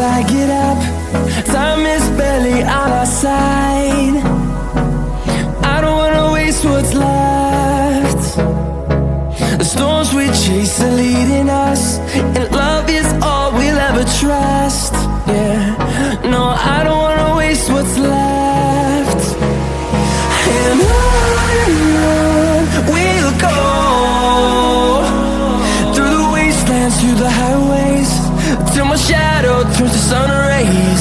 I get up, time is barely on our side. I don't wanna waste what's left. The storms we chase are leading us, and love is all we'll ever trust. Yeah, no, I don't wanna waste what's left. And on we'll go, through the wastelands, through the highways, till my shadow turns to sun rays.